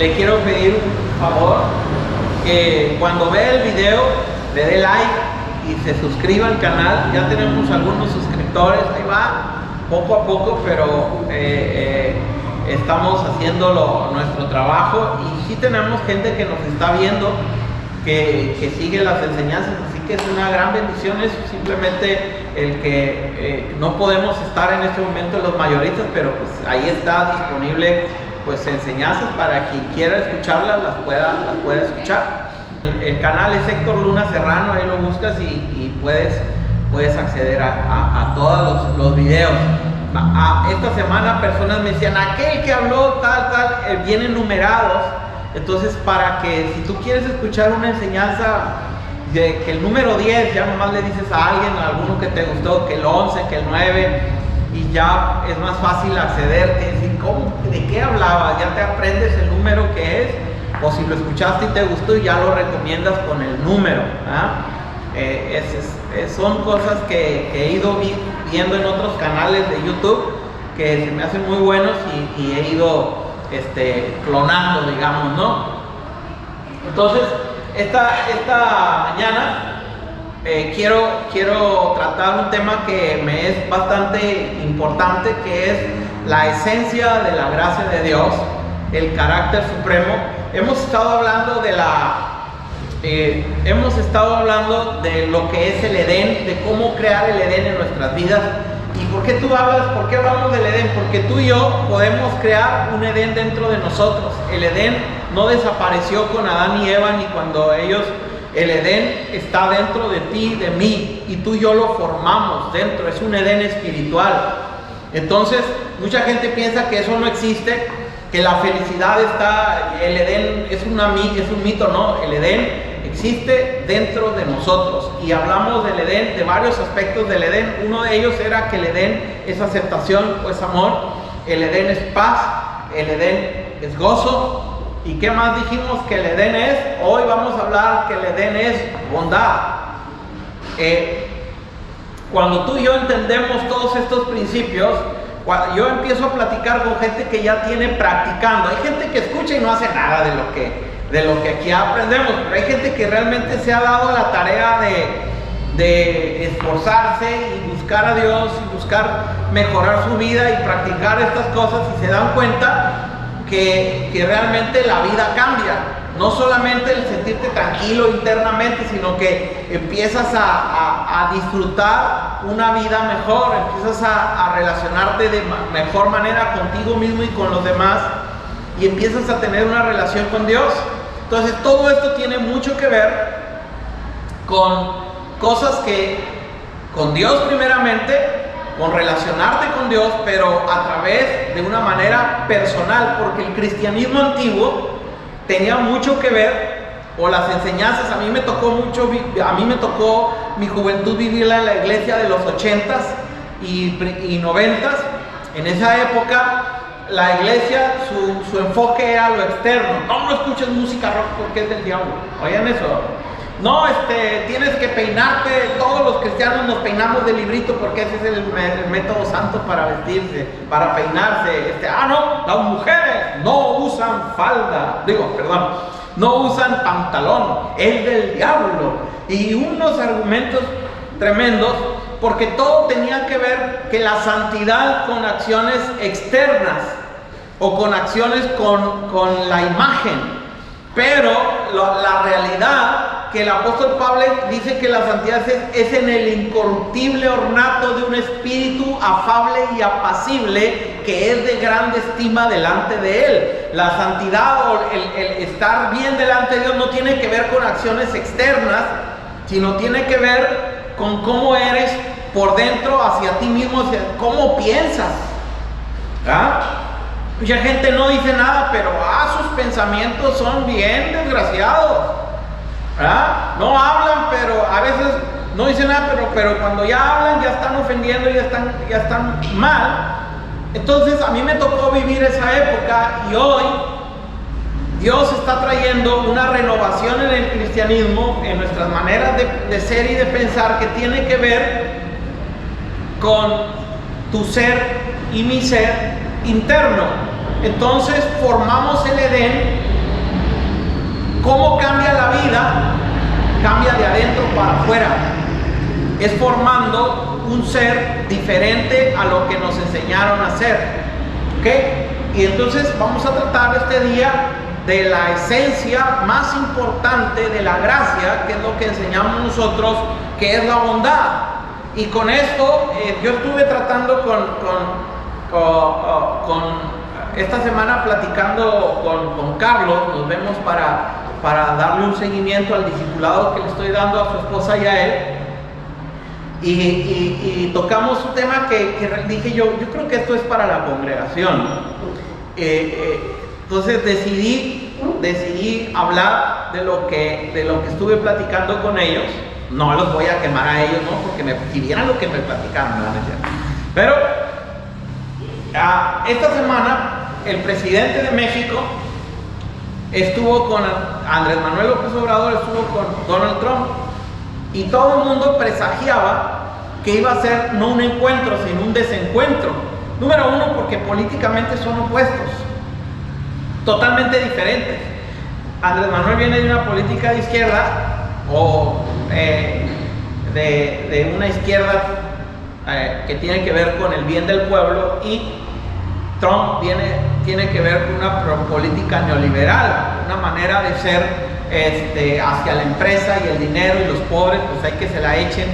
le quiero pedir un favor, que cuando vea el video le dé like y se suscriba al canal. Ya tenemos algunos suscriptores, ahí va, poco a poco, pero estamos haciendo nuestro trabajo, y sí tenemos gente que nos está viendo, que sigue las enseñanzas, así que es una gran bendición. Es simplemente el que no podemos estar en este momento los mayoristas, pero pues ahí está disponible pues enseñanzas para quien quiera escucharlas, las pueda escuchar. El canal es Héctor Luna Serrano, ahí lo buscas y puedes acceder a todos los videos. Esta semana personas me decían, aquel que habló tal, vienen numerados. Entonces, para que si tú quieres escuchar una enseñanza de que el número 10, ya nomás le dices a alguien, a alguno que te gustó, que el 11, que el 9, y ya es más fácil acceder, que decir, ¿cómo? ¿De qué hablaba? Ya te aprendes el número que es, o si lo escuchaste y te gustó, y ya lo recomiendas con el número. Son cosas que he ido viendo en otros canales de YouTube, que se me hacen muy buenos, y he ido clonando, digamos, ¿no? Entonces, esta mañana quiero tratar un tema que me es bastante importante, que es la esencia de la gracia de Dios, el carácter supremo. Hemos estado hablando de lo que es el Edén, de cómo crear el Edén en nuestras vidas. ¿Y por qué hablamos del Edén? Porque tú y yo podemos crear un Edén dentro de nosotros. El Edén no desapareció con Adán y Eva, ni cuando ellos. El Edén está dentro de ti, de mí, y tú y yo lo formamos dentro. Es un Edén espiritual. Entonces, mucha gente piensa que eso no existe, que la felicidad está, el Edén es un mito. No, el Edén existe dentro de nosotros, y hablamos del Edén, de varios aspectos del Edén. Uno de ellos era que el Edén es aceptación o es amor, el Edén es paz, el Edén es gozo. ¿Y qué más dijimos que el Edén es? Hoy vamos a hablar que el Edén es bondad. Cuando tú y yo entendemos todos estos principios, yo empiezo a platicar con gente que ya tiene practicando. Hay gente que escucha y no hace nada de lo que aquí aprendemos, pero hay gente que realmente se ha dado la tarea de esforzarse y buscar a Dios y buscar mejorar su vida y practicar estas cosas, y se dan cuenta que realmente la vida cambia. No solamente el sentirte tranquilo internamente, sino que empiezas a disfrutar una vida mejor, empiezas a relacionarte de mejor manera contigo mismo y con los demás, y empiezas a tener una relación con Dios. Entonces, todo esto tiene mucho que ver con cosas con Dios primeramente, con relacionarte con Dios, pero a través de una manera personal, porque el cristianismo antiguo tenía mucho que ver, o las enseñanzas. A mí me tocó mi juventud vivirla en la iglesia de los 80s y 90s. En esa época, la iglesia, su enfoque era lo externo. No escuches música rock porque es del diablo. Oigan eso. No, tienes que peinarte. Todos los cristianos nos peinamos de librito porque ese es el método santo para vestirse, para peinarse. No, las mujeres no usan falda. No usan pantalón. Es del diablo. Y unos argumentos tremendos, porque todo tenía que ver que la santidad con acciones externas o con acciones con la imagen. Pero la realidad, que el apóstol Pablo dice que la santidad es en el incorruptible ornato de un espíritu afable y apacible, que es de grande estima delante de él. La santidad, o el estar bien delante de Dios, no tiene que ver con acciones externas, sino tiene que ver con cómo eres por dentro, hacia ti mismo, hacia cómo piensas. Mucha gente no dice nada, pero sus pensamientos son bien desgraciados. No hablan, pero a veces no dicen nada, pero cuando ya hablan ya están ofendiendo, ya están mal. Entonces, a mí me tocó vivir esa época, y hoy Dios está trayendo una renovación en el cristianismo, en nuestras maneras de ser y de pensar, que tiene que ver con tu ser y mi ser interno. Entonces formamos el Edén ¿Cómo cambia la vida? Cambia de adentro para afuera. Es formando un ser diferente a lo que nos enseñaron a ser. ¿Ok? Y entonces vamos a tratar este día de la esencia más importante de la gracia, que es lo que enseñamos nosotros, que es la bondad. Y con esto yo estuve tratando esta semana platicando con Carlos. Nos vemos para darle un seguimiento al discipulado que le estoy dando a su esposa y a él. Y tocamos un tema que dije yo creo que esto es para la congregación. Entonces decidí hablar de lo que estuve platicando con ellos. No los voy a quemar a ellos, ¿no? Porque si vieran lo que me platicaron, ¿no? Pero esta semana el presidente de México estuvo con Andrés Manuel López Obrador, estuvo con Donald Trump, y todo el mundo presagiaba que iba a ser no un encuentro, sino un desencuentro. Número uno, porque políticamente son opuestos, totalmente diferentes. Andrés Manuel viene de una política de izquierda, o de una izquierda que tiene que ver con el bien del pueblo, y Trump tiene que ver con una política neoliberal, una manera de ser hacia la empresa y el dinero, y los pobres pues hay que se la echen.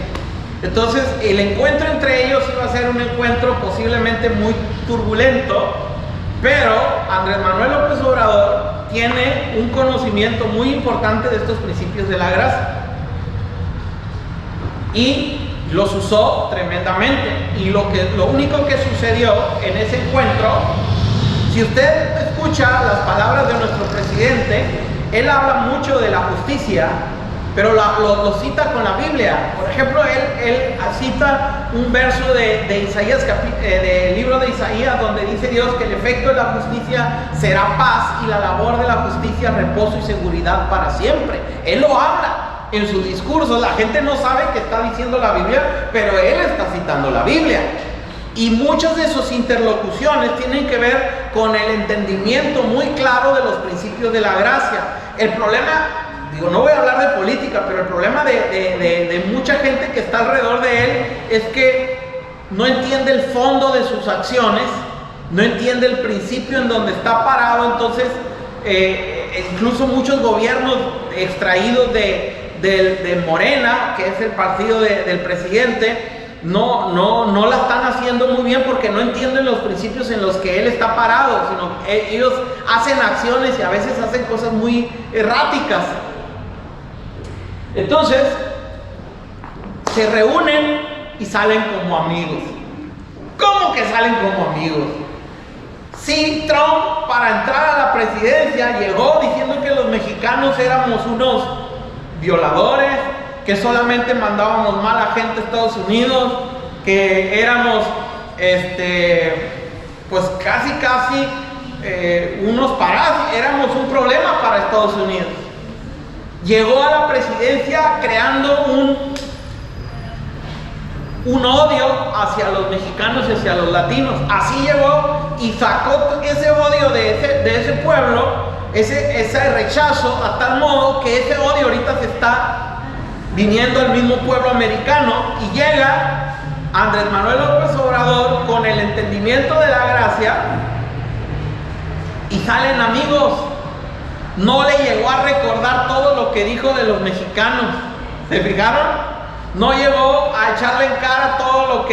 Entonces el encuentro entre ellos iba a ser un encuentro posiblemente muy turbulento, pero Andrés Manuel López Obrador tiene un conocimiento muy importante de estos principios de la gracia y los usó tremendamente. Y lo único que sucedió en ese encuentro, si usted escucha las palabras de nuestro presidente, él habla mucho de la justicia, pero lo cita con la Biblia. Por ejemplo, él cita un verso de Isaías, del libro de Isaías, donde dice Dios que el efecto de la justicia será paz, y la labor de la justicia reposo y seguridad para siempre. Él lo habla en su discurso. La gente no sabe que está diciendo la Biblia, pero él está citando la Biblia. Y muchas de sus interlocuciones tienen que ver con el entendimiento muy claro de los principios de la gracia. El problema, no voy a hablar de política, pero el problema de mucha gente que está alrededor de él es que no entiende el fondo de sus acciones, no entiende el principio en donde está parado. Entonces, incluso muchos gobiernos extraídos de Morena, que es el partido del presidente, no la están haciendo muy bien, porque no entienden los principios en los que él está parado, sino ellos hacen acciones y a veces hacen cosas muy erráticas. Entonces se reúnen y salen como amigos. ¿Cómo que salen como amigos? Sí, Trump, para entrar a la presidencia, llegó diciendo que los mexicanos éramos unos violadores, que solamente mandábamos mala gente a Estados Unidos, que éramos pues casi unos parásitos, éramos un problema para Estados Unidos. Llegó a la presidencia creando un odio hacia los mexicanos y hacia los latinos. Así llegó y sacó ese odio de ese pueblo, ese rechazo, a tal modo que ese odio ahorita se está viniendo al mismo pueblo americano. Y llega Andrés Manuel López Obrador con el entendimiento de la gracia y salen amigos. No le llegó a recordar todo lo que dijo de los mexicanos, ¿se fijaron? No llegó a echarle en cara todo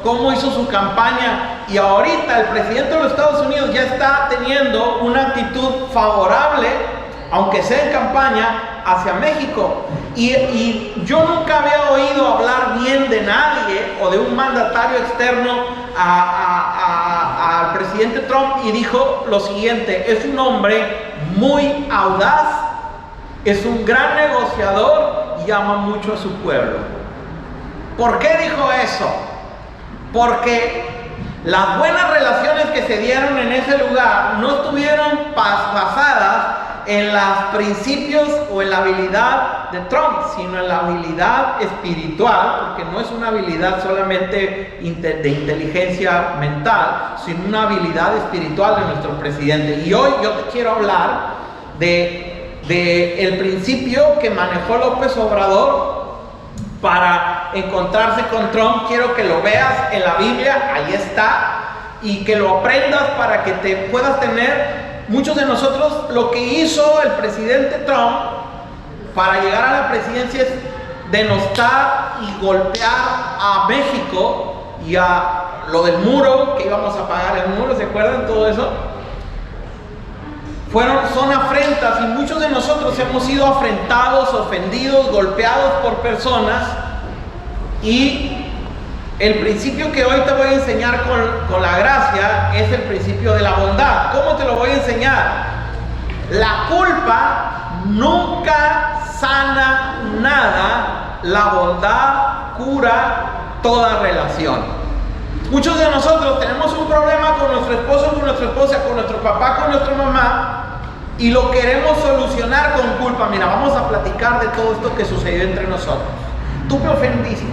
cómo hizo su campaña. Y ahorita el presidente de los Estados Unidos ya está teniendo una actitud favorable, aunque sea en campaña, hacia México. Y yo nunca había oído hablar bien de nadie o de un mandatario externo al presidente Trump, y dijo lo siguiente: es un hombre muy audaz, es un gran negociador y ama mucho a su pueblo. ¿Por qué dijo eso? Porque las buenas relaciones que se dieron en ese lugar no estuvieron basadas en los principios o en la habilidad de Trump, sino en la habilidad espiritual, porque no es una habilidad solamente de inteligencia mental, sino una habilidad espiritual de nuestro presidente. Y hoy yo te quiero hablar de del principio que manejó López Obrador para encontrarse con Trump. Quiero que lo veas en la Biblia, ahí está, y que lo aprendas para que te puedas tener. Muchos de nosotros, lo que hizo el presidente Trump para llegar a la presidencia es denostar y golpear a México, y a lo del muro, que íbamos a pagar el muro, ¿se acuerdan todo eso? Son afrentas, y muchos de nosotros hemos sido afrentados, ofendidos, golpeados por personas. Y el principio que hoy te voy a enseñar con la gracia es el principio de la bondad. ¿Cómo te lo voy a enseñar? La culpa nunca sana nada, la bondad cura toda relación. Muchos de nosotros tenemos un problema con nuestro esposo, con nuestra esposa, con nuestro papá, con nuestra mamá, y lo queremos solucionar con culpa. Mira, vamos a platicar de todo esto que sucedió entre nosotros. Tú me ofendiste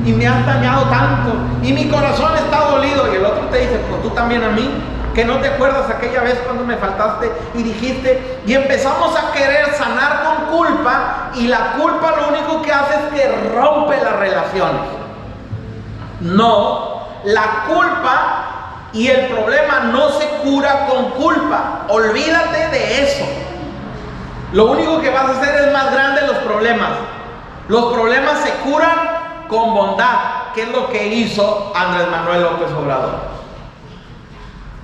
y me has dañado tanto y mi corazón está dolido. Y el otro te dice, pues tú también a mí, que no te acuerdas aquella vez cuando me faltaste y dijiste. Y empezamos a querer sanar con culpa, y la culpa lo único que hace es que rompe las relaciones. No, la culpa y el problema no se cura con culpa. Olvídate de eso. Lo único que vas a hacer es más grande los problemas. Los problemas se curan con bondad, que es lo que hizo Andrés Manuel López Obrador.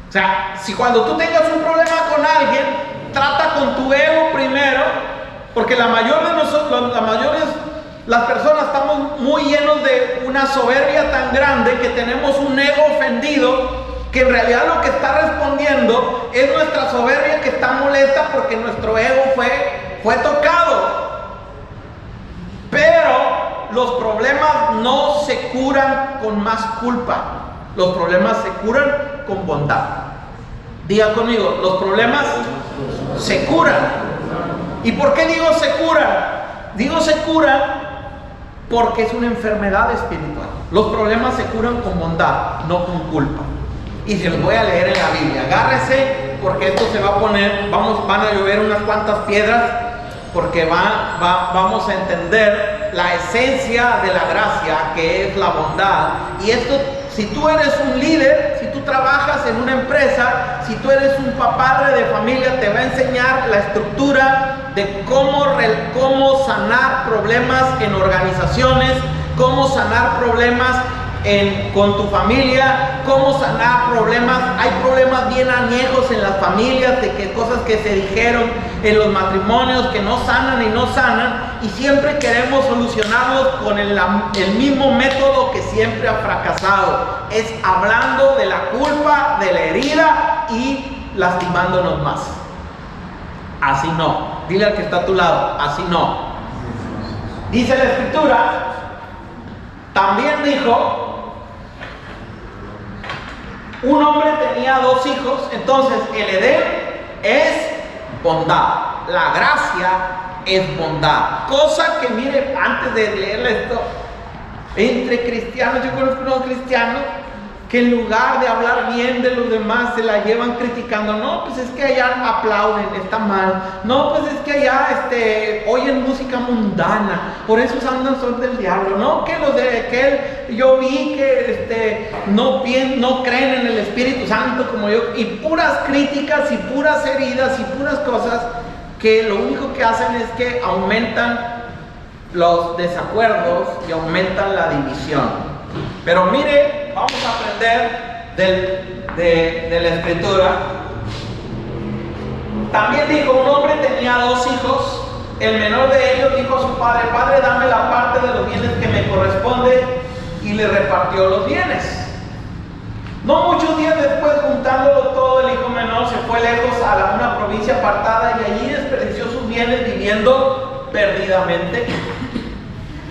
O sea, si cuando tú tengas un problema con alguien, trata con tu ego primero, porque la mayor de nosotros, las personas estamos muy llenos de una soberbia tan grande que tenemos un ego ofendido, que en realidad lo que está respondiendo es nuestra soberbia, que está molesta porque nuestro ego fue tocado. Pero los problemas no se curan con más culpa, los problemas se curan con bondad. Diga conmigo, los problemas se curan. ¿Y por qué digo se curan? Digo se curan porque es una enfermedad espiritual. Los problemas se curan con bondad, no con culpa. Y se los voy a leer en la Biblia. Agárrese, porque esto se va a poner, van a llover unas cuantas piedras, porque vamos a entender la esencia de la gracia, que es la bondad. Y esto, si tú eres un líder, si tú trabajas en una empresa, si tú eres un padre de familia, te va a enseñar la estructura de cómo sanar problemas en organizaciones, cómo sanar problemas con tu familia, cómo sanar problemas. Hay problemas bien añejos en las familias, de que cosas que se dijeron en los matrimonios que no sanan y no sanan, y siempre queremos solucionarlos con el mismo método que siempre ha fracasado, es hablando de la culpa, de la herida y lastimándonos más. Así no. Dile al que está a tu lado, así no. Dice la escritura, también dijo, un hombre tenía 2 hijos. Entonces el Edén es bondad, la gracia es bondad. Cosa que, mire, antes de leer esto, entre cristianos, yo conozco unos cristianos que en lugar de hablar bien de los demás se la llevan criticando. No, pues es que allá aplauden, está mal. No, pues es que allá oyen música mundana, por eso son del diablo. No, que los de aquel, yo vi que no creen en el Espíritu Santo como yo. Y puras críticas y puras heridas y puras cosas que lo único que hacen es que aumentan los desacuerdos y aumentan la división. Pero mire, vamos a aprender de la escritura. También dijo, un hombre tenía 2 hijos. El menor de ellos dijo a su padre, padre, dame la parte de los bienes que me corresponde, y le repartió los bienes. No muchos días después, juntándolo todo, el hijo menor se fue lejos a una provincia apartada, y allí desperdició sus bienes viviendo perdidamente.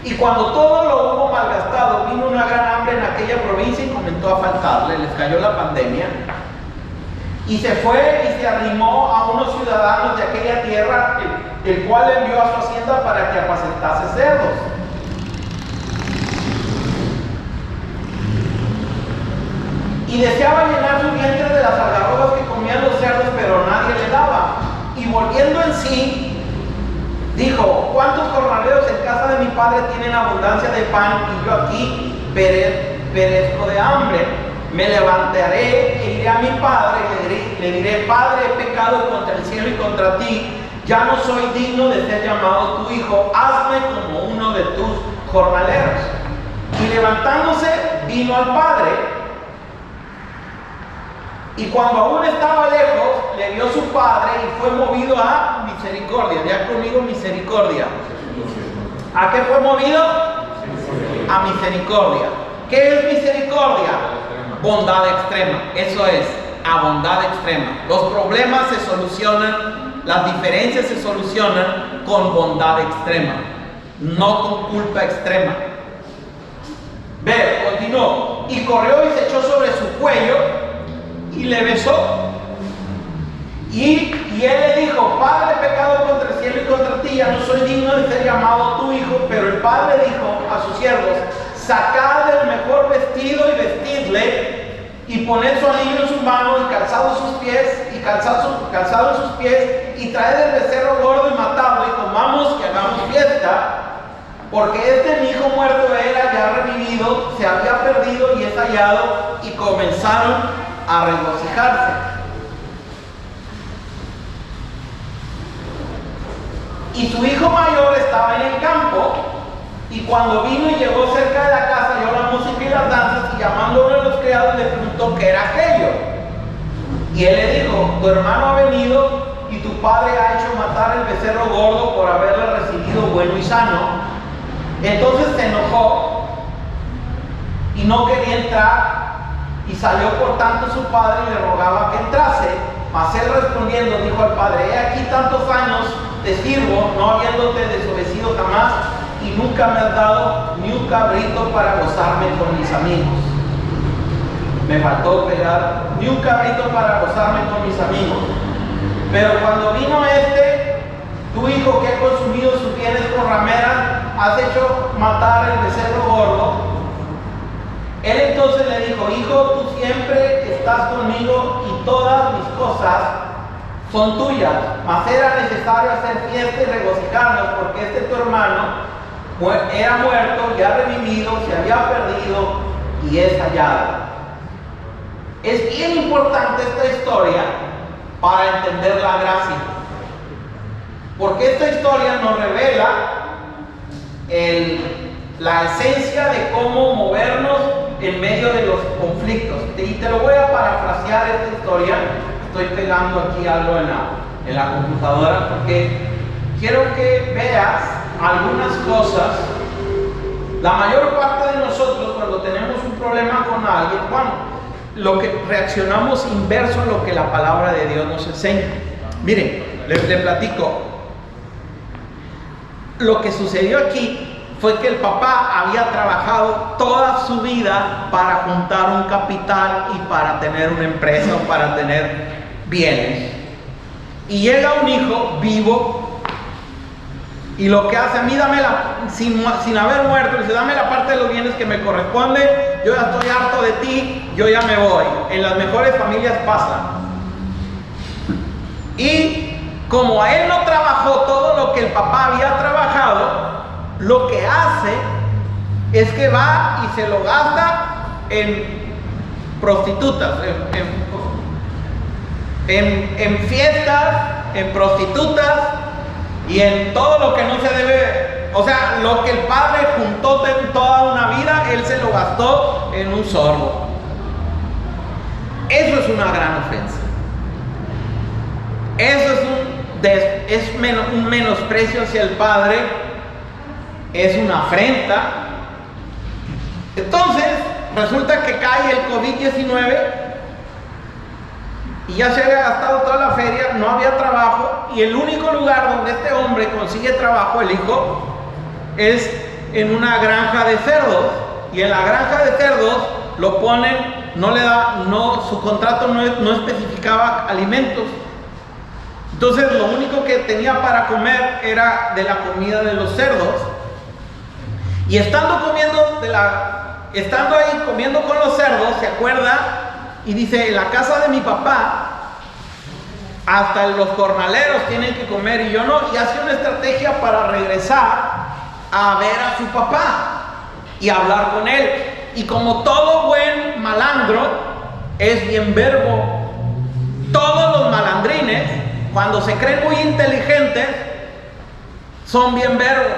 Y cuando todo lo hubo malgastado, vino una gran hambre en aquella provincia y comenzó a faltarle. Les cayó la pandemia. Y se fue y se arrimó a unos ciudadanos de aquella tierra, el cual envió a su hacienda para que apacentase cerdos. Y deseaba llenar su vientre de las algarrobas que comían los cerdos, pero nadie le daba. Y volviendo en sí, Dijo: ¿cuántos jornaleros en casa de mi padre tienen abundancia de pan y yo aquí perezco de hambre? Me levantaré e iré a mi padre y le diré: Padre, he pecado contra el cielo y contra ti, ya no soy digno de ser llamado tu hijo, hazme como uno de tus jornaleros. Y levantándose vino al padre, y cuando aún estaba lejos, le vio su padre y fue movido a misericordia. Ya conmigo, misericordia. ¿A qué fue movido? A misericordia. ¿Qué es misericordia? Bondad extrema. Eso es, a bondad extrema. Los problemas se solucionan, las diferencias se solucionan con bondad extrema, no con culpa extrema. Ve, continuó. Y corrió y se echó sobre su cuello y le besó. Y él le dijo: Padre, he pecado contra el cielo y contra ti, ya no soy digno de ser llamado tu hijo. Pero el padre dijo a sus siervos: sacad el mejor vestido y vestidle, y poned su anillo en su mano y calzado sus pies, calzado en sus pies, y traed el becerro gordo y matadlo, y comamos y hagamos fiesta. Porque mi hijo muerto era, ya revivido, se había perdido y es hallado. Y comenzaron a regocijarse. Y su hijo mayor estaba en el campo, y cuando vino y llegó cerca de la casa, oyó la música y las danzas, y llamando a uno de los criados le preguntó qué era aquello. Y él le dijo: tu hermano ha venido, y tu padre ha hecho matar el becerro gordo por haberle recibido bueno y sano. Entonces se enojó y no quería entrar, y salió por tanto su padre y le rogaba que entrase. Mas él respondiendo dijo al padre: he aquí tantos años te sirvo, no habiéndote desobedecido jamás, y nunca me has dado ni un cabrito para gozarme con mis amigos. Me faltó pegar: ni un cabrito para gozarme con mis amigos. Pero cuando vino tu hijo que ha consumido sus bienes con rameras, has hecho matar el becerro gordo. Él entonces le dijo: hijo, tú siempre estás conmigo y todas mis cosas son tuyas, mas era necesario hacer fiesta y regocijarnos, porque tu hermano era muerto y ha revivido, se había perdido y es hallado. Es bien importante esta historia para entender la gracia, porque esta historia nos revela la esencia de cómo movernos en medio de los conflictos. Y te lo voy a parafrasear esta historia. Estoy pegando aquí algo en la computadora porque quiero que veas algunas cosas. La mayor parte de nosotros, cuando tenemos un problema con alguien, lo que reaccionamos inverso a lo que la palabra de Dios nos enseña. Miren, le platico. Lo que sucedió aquí fue que el papá había trabajado toda su vida para juntar un capital y para tener una empresa o para tener bienes. Y llega un hijo vivo y lo que hace: a mí dame sin haber muerto, dice: dame la parte de los bienes que me corresponde, yo ya estoy harto de ti, yo ya me voy. En las mejores familias pasa. Y como a él no trabajó todo lo que el papá había trabajado, lo que hace es que va y se lo gasta en prostitutas, en fiestas, en prostitutas y en todo lo que no se debe. O sea, lo que el padre juntó toda una vida, él se lo gastó en un sorbo. Eso es una gran ofensa. Eso es un menosprecio hacia el padre, es una afrenta. Entonces, resulta que cae el COVID-19 y ya se había gastado toda la feria, no había trabajo, y el único lugar donde este hombre consigue trabajo, el hijo, es en una granja de cerdos. Y en la granja de cerdos lo ponen, su contrato no especificaba alimentos. Entonces lo único que tenía para comer era de la comida de los cerdos. Y estando ahí comiendo con los cerdos, se acuerda y dice: en la casa de mi papá hasta los jornaleros tienen que comer y yo no, y hace una estrategia para regresar a ver a su papá y hablar con él. Y como todo buen malandro, es bien verbo. Todos los malandrines, cuando se creen muy inteligentes, son bien verbos.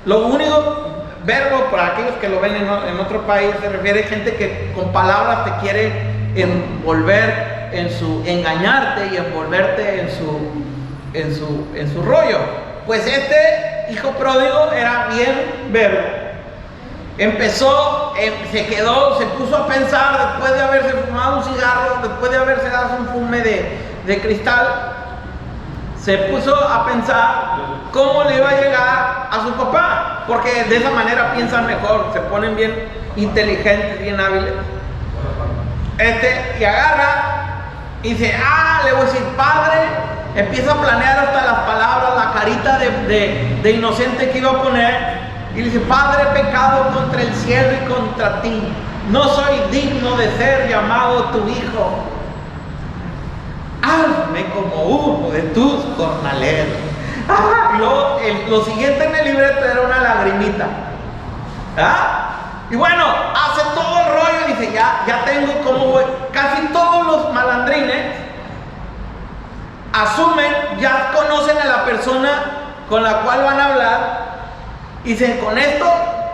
Lo único verbo, para aquellos que lo ven en otro país, se refiere a gente que con palabras te quiere envolver engañarte y envolverte en su rollo. Pues este hijo pródigo era bien verbo. Empezó, se puso a pensar, después de haberse fumado un cigarro, después de haberse dado un fume de cristal, se puso a pensar cómo le iba a llegar a su papá, porque de esa manera piensan mejor, se ponen bien inteligentes, bien hábiles. Y agarra y dice, le voy a decir padre, empieza a planear hasta las palabras, la carita de inocente que iba a poner, y le dice, padre, he pecado contra el cielo y contra ti, no soy digno de ser llamado tu hijo, hazme como uno de tus jornaleros. Lo siguiente en el libreto era una lagrimita. Y bueno, hace todo el rollo y dice, ya tengo como voy. Casi todos los malandrines asumen, ya conocen a la persona con la cual van a hablar y dicen, con esto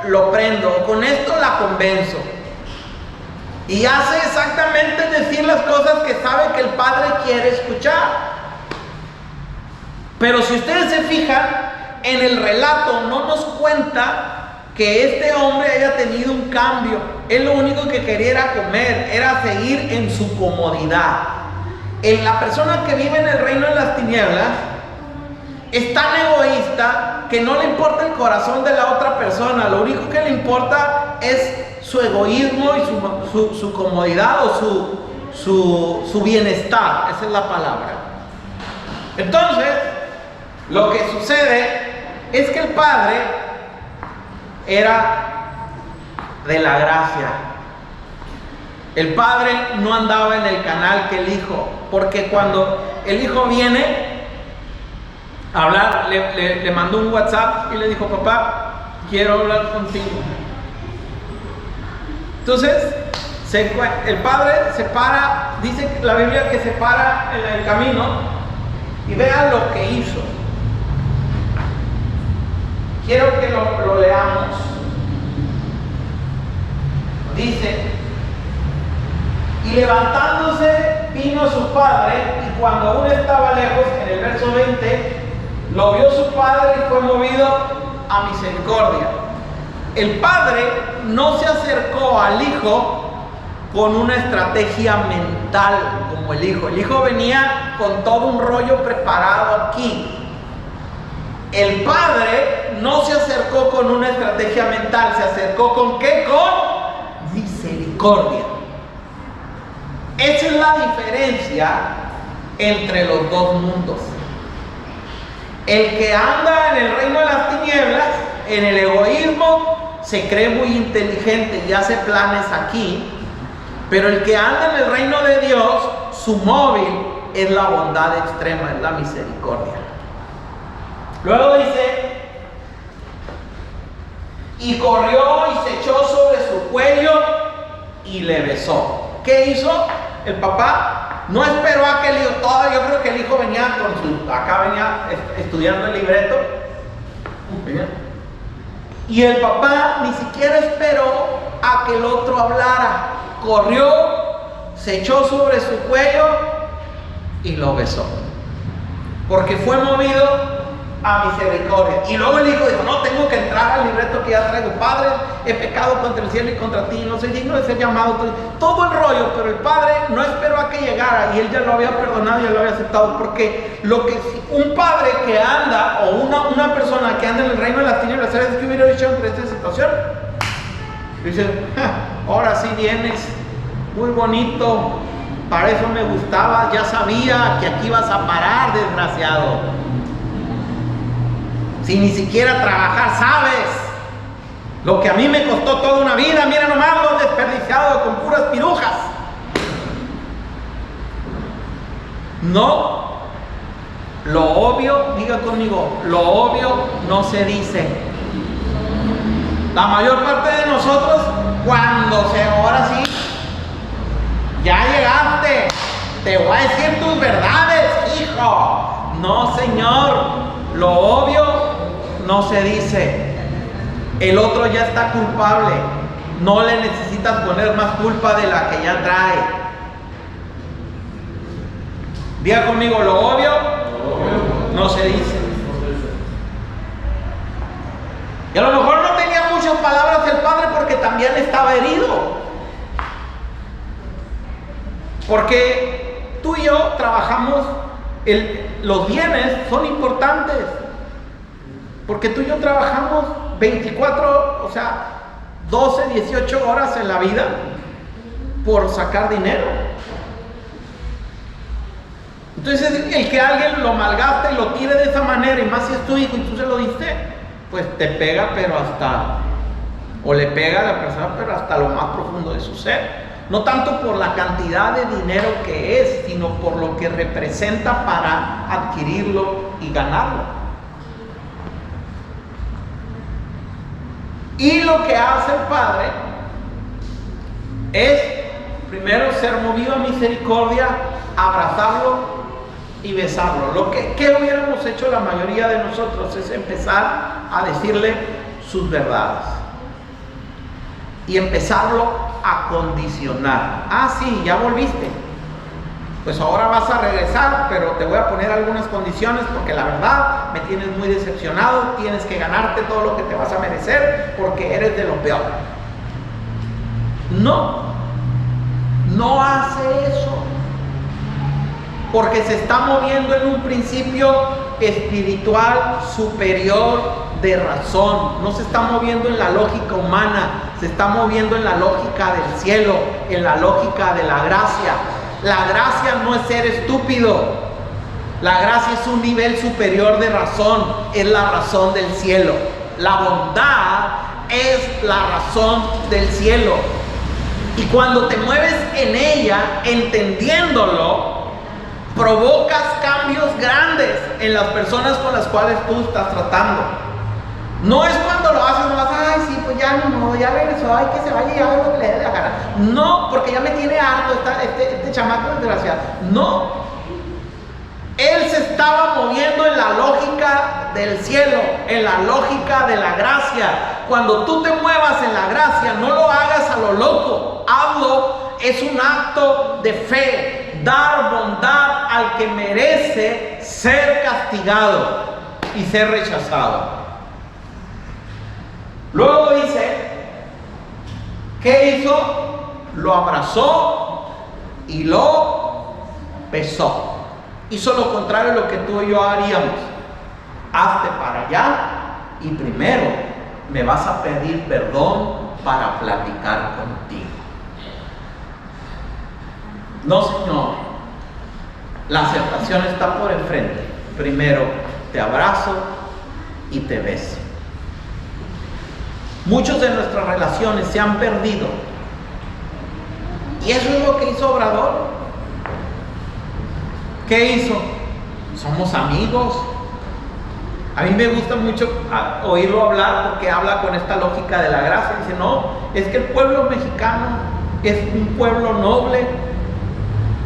lo prendo, con esto la convenzo. Y hace exactamente decir las cosas que sabe que el padre quiere escuchar. Pero si ustedes se fijan, en el relato no nos cuenta que este hombre haya tenido un cambio. Él lo único que quería era comer, era seguir en su comodidad. La persona que vive en el reino de las tinieblas es tan egoísta que no le importa el corazón de la otra persona. Lo único que le importa es su egoísmo y su comodidad o su bienestar. Esa es la palabra. Entonces, lo que sucede es que el padre era de la gracia. El padre no andaba en el canal que el hijo, porque cuando el hijo viene a hablar, le mandó un WhatsApp y le dijo, papá, quiero hablar contigo. Entonces, el padre se para, dice la Biblia que se para en el camino y vea lo que hizo. Quiero que lo leamos. Dice, y levantándose vino su padre, y cuando aún estaba lejos, en el verso 20, lo vio su padre y fue movido a misericordia. El padre no se acercó al hijo con una estrategia mental como el hijo. El hijo venía con todo un rollo preparado aquí. El padre no se acercó con una estrategia mental, se acercó ¿con qué? Con misericordia. Esa es la diferencia entre los dos mundos. El que anda en el reino de las tinieblas, en el egoísmo, se cree muy inteligente y hace planes aquí, pero el que anda en el reino de Dios, su móvil es la bondad extrema, es la misericordia. Luego dice, y corrió y se echó sobre su cuello y le besó. ¿Qué hizo? El papá no esperó a que el hijo, yo creo que el hijo venía acá venía estudiando el libreto. Y el papá ni siquiera esperó a que el otro hablara. Corrió, se echó sobre su cuello y lo besó. Porque fue movido a misericordia. Y luego el hijo dijo, no, tengo que entrar al libreto que ya traigo. Padre, he pecado contra el cielo y contra ti, no soy digno de ser llamado. Todo el rollo, pero el padre no esperó a que llegara y él ya lo había perdonado y ya lo había aceptado. Porque un padre que anda, o una persona que anda en el reino de las tinieblas, ¿sabes qué hubiera hecho ante esta situación? Dice, ahora sí vienes, muy bonito, para eso me gustaba, ya sabía que aquí ibas a parar, desgraciado. Si ni siquiera trabajar sabes, lo que a mí me costó toda una vida, mira nomás lo desperdiciado con puras pirujas. No Lo obvio, diga conmigo, lo obvio no se dice. La mayor parte de nosotros, ahora sí, ya llegaste, te voy a decir tus verdades, hijo. No, señor, lo obvio no se dice. El otro ya está culpable. No le necesitas poner más culpa de la que ya trae. Diga conmigo, lo obvio no se dice. Y a lo mejor no tenía muchas palabras el padre porque también estaba herido. Porque tú y yo trabajamos, los bienes son importantes. Porque tú y yo trabajamos 24, 12, 18 horas en la vida por sacar dinero. Entonces, el que alguien lo malgaste y lo tire de esa manera, y más si es tu hijo y tú se lo diste, pues te pega, o le pega a la persona, pero hasta lo más profundo de su ser. No tanto por la cantidad de dinero que es, sino por lo que representa para adquirirlo y ganarlo. Y lo que hace el Padre es, primero, ser movido a misericordia, abrazarlo y besarlo. ¿Qué hubiéramos hecho la mayoría de nosotros? Es empezar a decirle sus verdades y empezarlo a condicionar. Ah, sí, ya volviste, pues ahora vas a regresar, pero te voy a poner algunas condiciones porque la verdad me tienes muy decepcionado, tienes que ganarte todo lo que te vas a merecer porque eres de lo peor. No hace eso, porque se está moviendo en un principio espiritual superior de razón. No se está moviendo en la lógica humana, se está moviendo en la lógica del cielo, en la lógica de la gracia. La gracia no es ser estúpido. La gracia es un nivel superior de razón, es la razón del cielo. La bondad es la razón del cielo. Y cuando te mueves en ella, entendiéndolo, provocas cambios grandes en las personas con las cuales tú estás tratando. No es cuando lo haces nomás, ay sí, pues ya ni modo, ya regresó, ay que se vaya y haga lo que le dé la gana. No, porque ya me tiene harto este chamaco desgraciado. No, él se estaba moviendo en la lógica del cielo, en la lógica de la gracia. Cuando tú te muevas en la gracia, no lo hagas a lo loco, hazlo, es un acto de fe, dar bondad al que merece ser castigado y ser rechazado. Luego dice, ¿qué hizo? Lo abrazó y lo besó. Hizo lo contrario a lo que tú y yo haríamos. Hazte para allá y primero me vas a pedir perdón para platicar contigo. No, señor. La aceptación está por enfrente. Primero te abrazo y te beso. Muchas de nuestras relaciones se han perdido. Y eso es lo que hizo Obrador. ¿Qué hizo? Somos amigos. A mí me gusta mucho oírlo hablar porque habla con esta lógica de la gracia. Dice, no, es que el pueblo mexicano es un pueblo noble,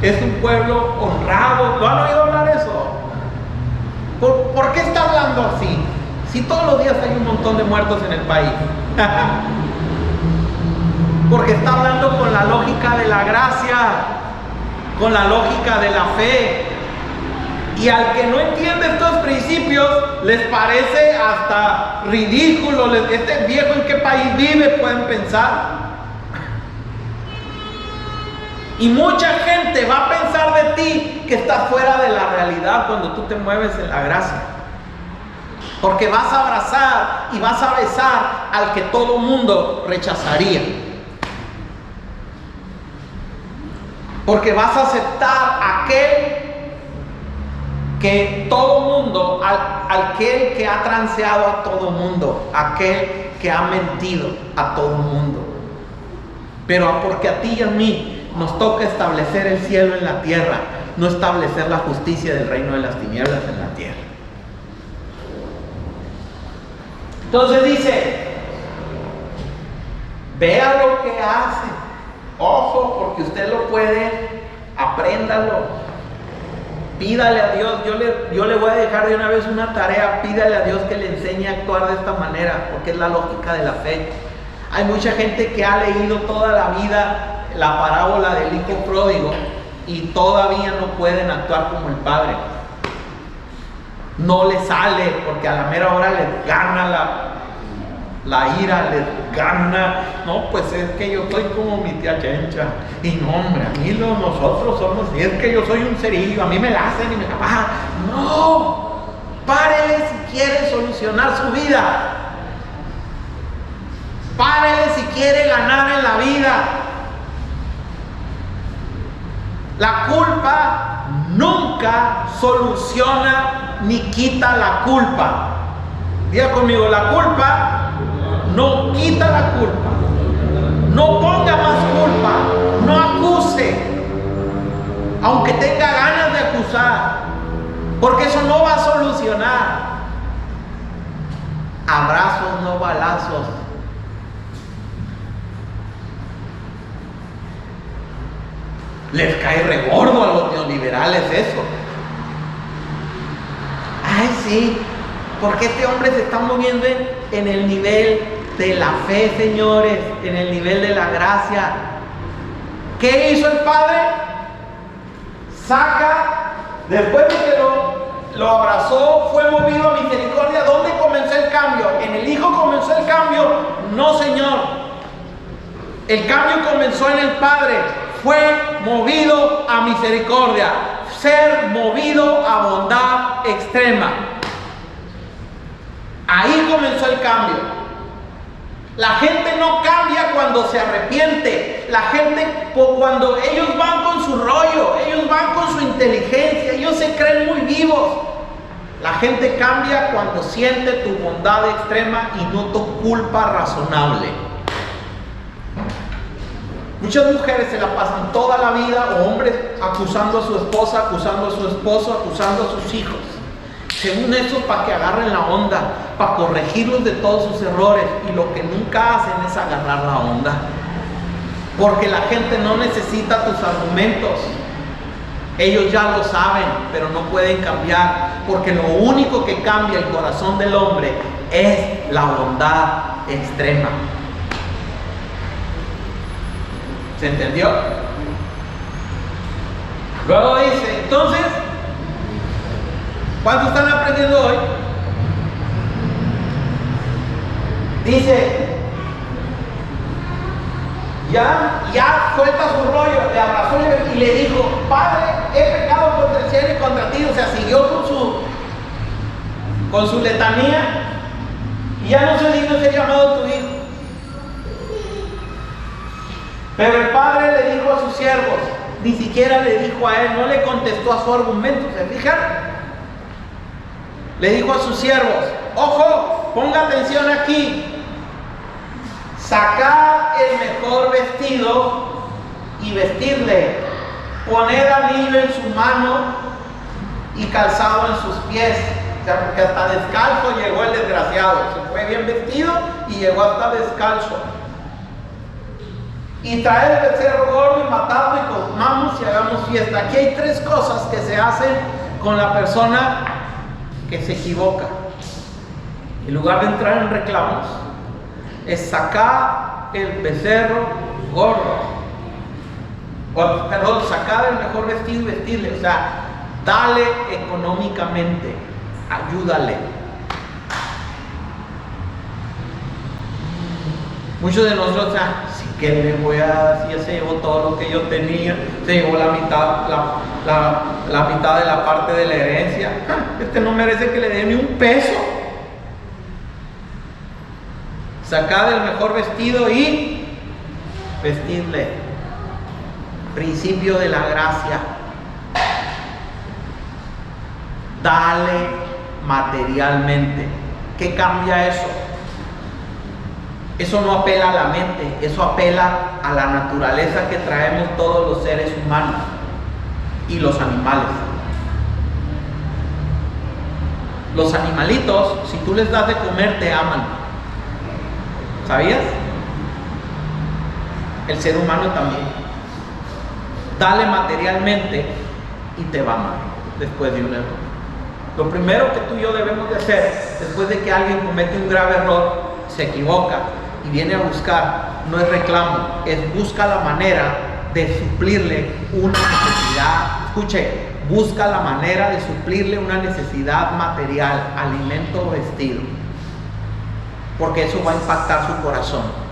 es un pueblo honrado. ¿Lo han oído hablar eso? ¿Por qué está hablando así? Si todos los días hay un montón de muertos en el país. Porque está hablando con la lógica de la gracia, con la lógica de la fe. Y al que no entiende estos principios, les parece hasta ridículo. Este viejo, ¿en qué país vive? Pueden pensar. Y mucha gente va a pensar de ti que estás fuera de la realidad cuando tú te mueves en la gracia. Porque vas a abrazar y vas a besar al que todo mundo rechazaría. Porque vas a aceptar aquel que todo mundo, aquel que ha transeado a todo mundo, aquel que ha mentido a todo mundo. Pero porque a ti y a mí nos toca establecer el cielo en la tierra, no establecer la justicia del reino de las tinieblas en la tierra. Entonces dice, vea lo que hace, ojo, porque usted lo puede, apréndalo. Pídale a Dios, yo le voy a dejar de una vez una tarea, pídale a Dios que le enseñe a actuar de esta manera, porque es la lógica de la fe. Hay mucha gente que ha leído toda la vida la parábola del hijo pródigo y todavía no pueden actuar como el padre. No les sale, porque a la mera hora les gana la ira, les gana. No, pues es que yo soy como mi tía Chencha. Y no, hombre, a mí nosotros somos, y es que yo soy un cerillo, a mí me la hacen y me la... No, párele si quiere solucionar su vida. Párele si quiere ganar en la vida. La culpa nunca soluciona ni quita la culpa. Diga conmigo, la culpa no quita la culpa. No ponga más culpa. No acuse, aunque tenga ganas de acusar, porque eso no va a solucionar. Abrazos, no balazos. Les cae regordo a los neoliberales eso. Ay, sí, porque este hombre se está moviendo en el nivel de la fe, señores, en el nivel de la gracia. ¿Qué hizo el Padre? Saca, después de que lo abrazó, fue movido a misericordia. ¿Dónde comenzó el cambio? ¿En el Hijo comenzó el cambio? No, señor. El cambio comenzó en el Padre. Fue movido a misericordia, ser movido a bondad extrema. Ahí comenzó el cambio. La gente no cambia cuando se arrepiente. La gente, cuando ellos van con su rollo, ellos van con su inteligencia, ellos se creen muy vivos. La gente cambia cuando siente tu bondad extrema y no tu culpa razonable. Muchas mujeres se la pasan toda la vida, o hombres, acusando a su esposa, acusando a su esposo, acusando a sus hijos. Según eso, para que agarren la onda, para corregirlos de todos sus errores. Y lo que nunca hacen es agarrar la onda. Porque la gente no necesita tus argumentos. Ellos ya lo saben, pero no pueden cambiar. Porque lo único que cambia el corazón del hombre es la bondad extrema. ¿Se entendió? Luego dice, entonces, ¿cuántos están aprendiendo hoy? Dice, ya suelta su rollo, le abrazó y le dijo, Padre, he pecado contra el cielo y contra ti. O sea, siguió con su letanía, y ya no soy digno de ser llamado tu hijo. Pero el padre le dijo a sus siervos, ni siquiera le dijo a él, no le contestó a su argumento, ¿se fijan? Le dijo a sus siervos, ojo, ponga atención aquí, sacad el mejor vestido y vestidle, poned anillo en su mano y calzado en sus pies. O sea, porque hasta descalzo llegó el desgraciado, se fue bien vestido y llegó hasta descalzo. Y traed el becerro gordo y matadlo y comamos y hagamos fiesta. Aquí hay tres cosas que se hacen con la persona que se equivoca. En lugar de entrar en reclamos, es sacar el becerro gordo. Sacar el mejor vestido y vestirle. O sea, dale económicamente, ayúdale. Muchos de nosotros, ¿qué le voy a dar? Si ya se llevó todo lo que yo tenía, se llevó la mitad de la parte de la herencia. Este no merece que le dé ni un peso. Sacad el mejor vestido y vestidle. Principio de la gracia. Dale materialmente. ¿Qué cambia eso? Eso no apela a la mente, eso apela a la naturaleza que traemos todos los seres humanos. y los animales. Los animalitos, si tú les das de comer, te aman. ¿Sabías? El ser humano también. Dale materialmente y te va a amar después de un error. Lo primero que tú y yo debemos de hacer después de que alguien comete un grave error, se equivoca y viene a buscar, no es reclamo, es busca la manera de suplirle una necesidad. Escuche, busca la manera de suplirle una necesidad material, alimento o vestido, porque eso va a impactar su corazón.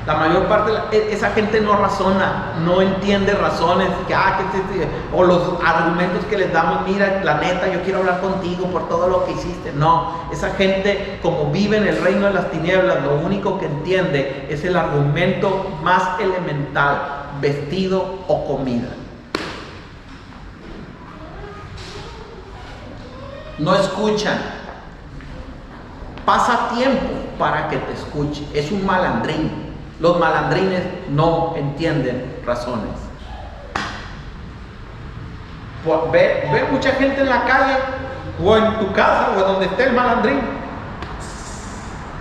La mayor parte de esa gente no razona, no entiende razones, o los argumentos que les damos. Mira, la neta, yo quiero hablar contigo por todo lo que hiciste. No, esa gente, como vive en el reino de las tinieblas, lo único que entiende es el argumento más elemental: vestido o comida. No escuchan. Pasa tiempo para que te escuche. Es un malandrín. Los malandrines no entienden razones. Ve mucha gente en la calle o en tu casa o donde esté el malandrín.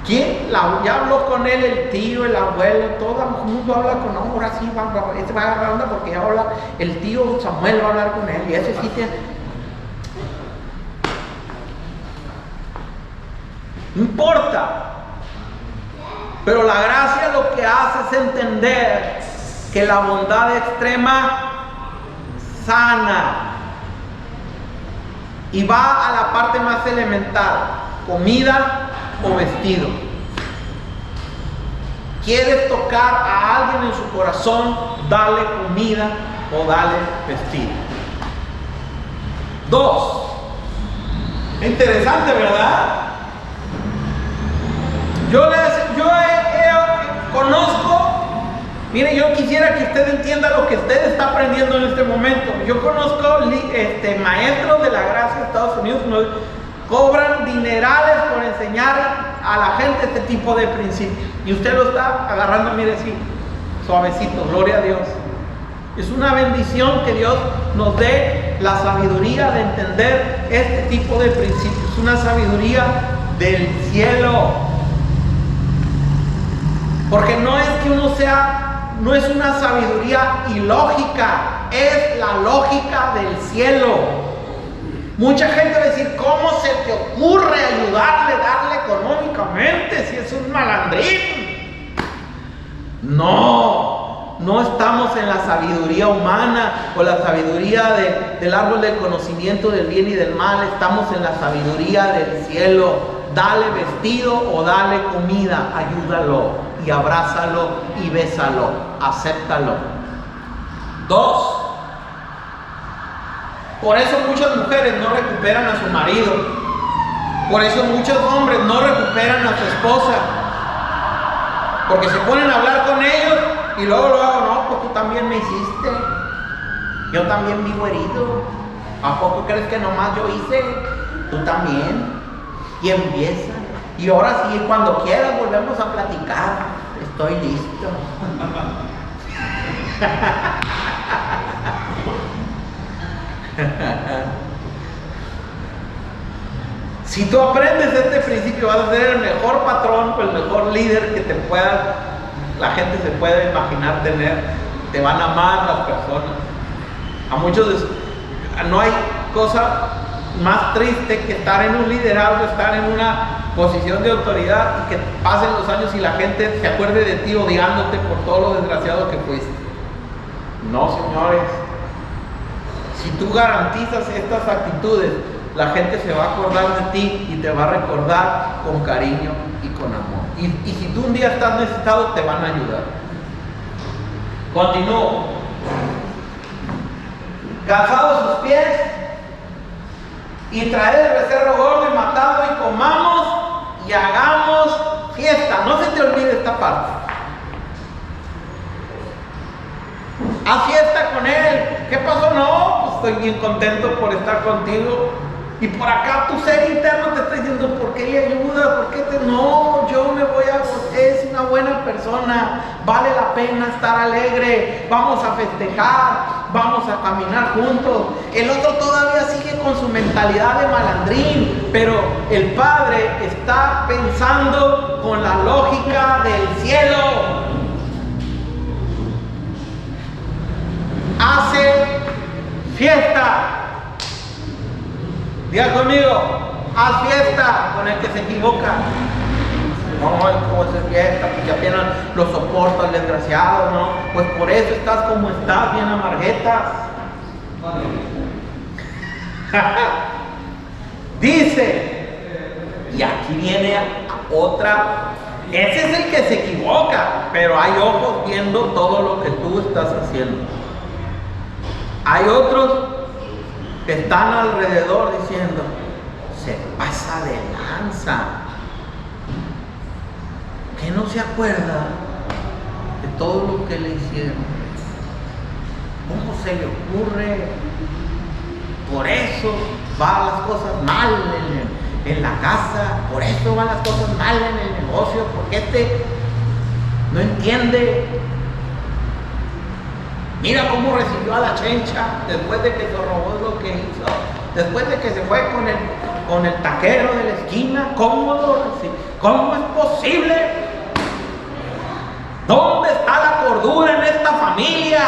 ¿Quién ya habló con él? El tío, el abuelo, todo el mundo habla con él. Ahora sí este va a agarrar onda porque ya habla. El tío Samuel va a hablar con él y ese sí tiene. No importa. Pero la gracia lo que hace es entender que la bondad extrema sana y va a la parte más elemental: comida o vestido. ¿Quieres tocar a alguien en su corazón? Dale comida o dale vestido. 2. Interesante, ¿verdad? Yo conozco, mire, yo quisiera que usted entienda lo que usted está aprendiendo en este momento. Yo conozco maestros de la gracia de Estados Unidos, cobran dinerales por enseñar a la gente este tipo de principios. Y usted lo está agarrando, mire, así, suavecito, gloria a Dios. Es una bendición que Dios nos dé la sabiduría de entender este tipo de principios. Una sabiduría del cielo. Porque no es que no es una sabiduría ilógica, es la lógica del cielo. Mucha gente va a decir: ¿cómo se te ocurre ayudarle, darle económicamente si es un malandrín? No estamos en la sabiduría humana o la sabiduría del árbol del conocimiento del bien y del mal. Estamos en la sabiduría del cielo. Dale vestido o dale comida, ayúdalo y abrázalo y bésalo, acéptalo. 2. Por eso muchas mujeres no recuperan a su marido. Por eso muchos hombres no recuperan a su esposa. Porque se ponen a hablar con ellos y luego, no, pues tú también me hiciste. Yo también vivo herido. ¿A poco crees que nomás yo hice? Tú también. Y empieza. Y ahora sí, cuando quieras volvemos a platicar. Estoy listo. Si tú aprendes este principio, vas a ser el mejor patrón, el mejor líder que la gente se pueda imaginar tener. Te van a amar las personas. A muchos no hay cosa más triste que estar en un liderazgo, estar en una posición de autoridad y que pasen los años y la gente se acuerde de ti odiándote por todo lo desgraciado que fuiste. No, señores. Si tú garantizas estas actitudes, la gente se va a acordar de ti y te va a recordar con cariño y con amor. Y si tú un día estás necesitado, te van a ayudar. Continúo. Calzados sus pies y traed el becerro gordo y matadlo y comamos y hagamos fiesta. No se te olvide esta parte. Haz fiesta con él. ¿Qué pasó? No, pues estoy bien contento por estar contigo. Y por acá tu ser interno te está diciendo: ¿por qué le ayudas? ¿Por qué te...? No, yo me voy a... Es una buena buena persona, vale la pena estar alegre, vamos a festejar, vamos a caminar juntos. El otro todavía sigue con su mentalidad de malandrín, pero el padre está pensando con la lógica del cielo. Hace fiesta. Diga conmigo, haz fiesta con el que se equivoca. No, ¿cómo hacer fiesta? Porque apenas lo soporto al desgraciado, ¿no? Pues por eso estás como estás, bien amarguetas. Dice, y aquí viene otra. Ese es el que se equivoca, pero hay ojos viendo todo lo que tú estás haciendo. Hay otros que están alrededor diciendo, se pasa de lanza. ¿Que no se acuerda de todo lo que le hicieron? ¿Cómo se le ocurre? Por eso van las cosas mal en la casa, por eso van las cosas mal en el negocio, porque este no entiende. Mira cómo recibió a la chencha después de que se robó lo que hizo, después de que se fue con el taquero de la esquina. ¿Cómo lo recibió? ¿Cómo es posible? ¿Dónde está la cordura en esta familia?